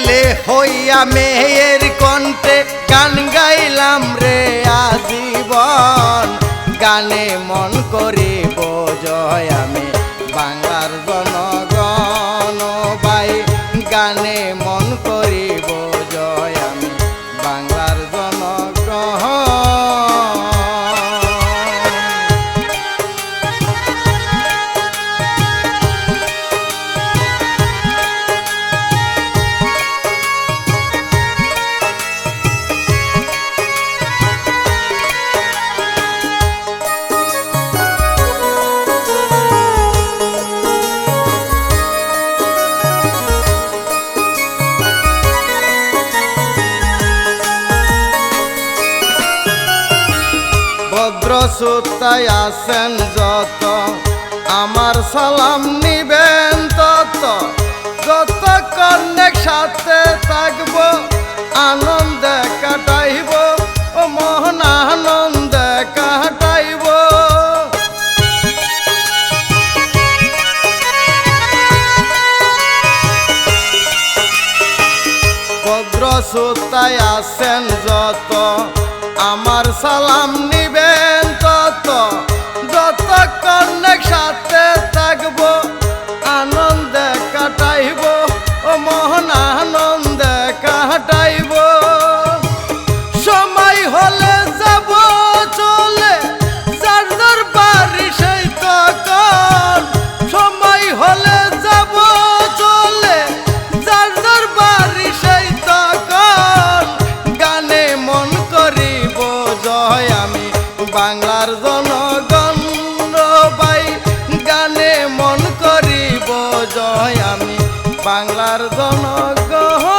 ছেলে হইয়া মেয়ের কণ্ঠে গান গাইলাম রে আজীবন। গানে মন করিব জয় আমি বাংলার জনগণ ভাই, গানে মন করিব জয় আমি বাংলার জনগণ। ভদ্রশ্রোতায় আছেন যত আমার সালাম নিবেন তত, যতক্ষণ একসাথে থাকব আনন্দে কাটাইব ও মহান আনন্দে কাটাইব। ভদ্রশ্রোতায় আছেন যত আমার সালাম নিবেন তত, যতক্ষণ একসাথে থাকব আনন্দে কাটাইব ও মহান আনন্দে কাটাইব। সময় হলে যাব চলে যার যার বাড়ি সেই তখন, সময় হলে যাব চলে যার যার বাড়ি সেই তখন। গানে মন করিব জয় আমি বাংলার জনগণ ভাই, গানে মন করিব জয় আমি বাংলার জনগণ।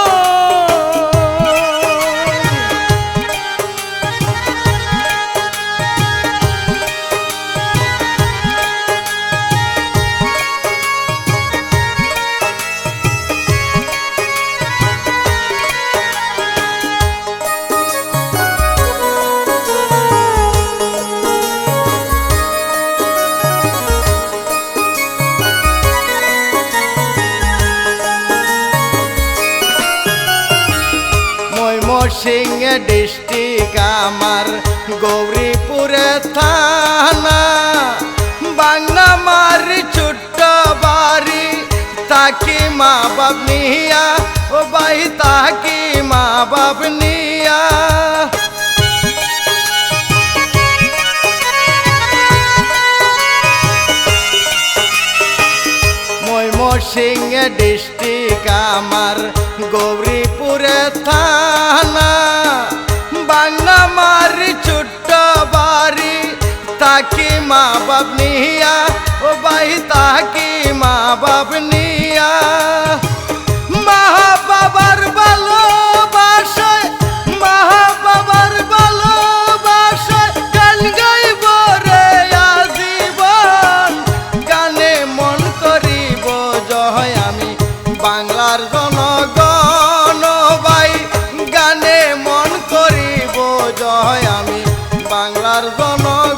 ময়মনসিংহে ডিস্ট্রিক্ট আমার গৌরীপুরে থানা, বাংলামারি ছোট্ট বাড়ি তাকি মা বাপ নিয়া ও ভাই তাকি মা বাপ নিয়া। ময়মনসিংহে ডিস্ট্রিক্ট আমার গৌরীপুরে থানা, বাংলামারি ছোট্ট বাড়ি তাকি মা বাপ নিয়া ও ভাই তাকি মা বাপ নিয়া। মা বাবার ভালোবাসায়, মা বাবার ভালোবাসায় গান গাইব রে আজীবন। গানে মন করিব জয় আমি বাংলার জনগণ ভাই, গানে মন করিব জয় আমি বাংলার জনগণ।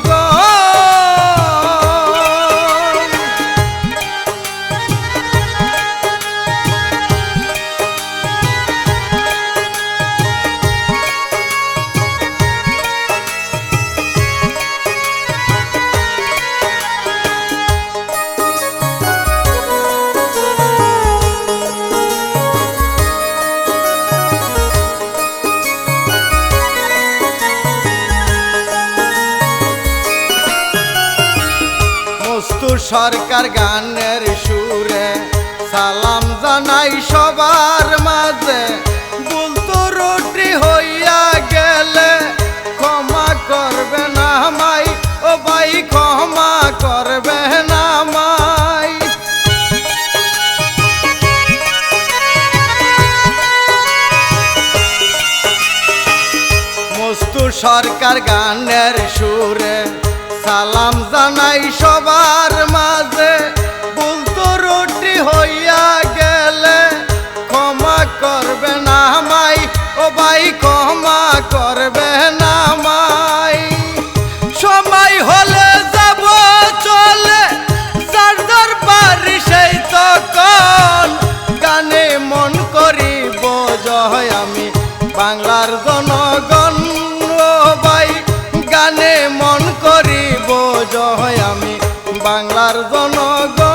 সরকার গানের সুরে সালাম জানাই সবার মাঝে, বলতো রুটি হইয়া গেলে ক্ষমা করবে না মাই ও ভাই, ক্ষমা করবে না মাই। মস্তু সরকার গানের সুরে সালাম জানাই সবার মাঝে, বলতো রুটি হইয়া গেলে ক্ষমা করবে না মাই ও ভাই, ক্ষমা করবে না মাই। সময় হলে যাব চলে যার যার বাড়ি সেই তখন, গানে মন করিব বাংলার জনগণ ও ভাই গানে মন করিব জয় আমি বাংলার জনগণ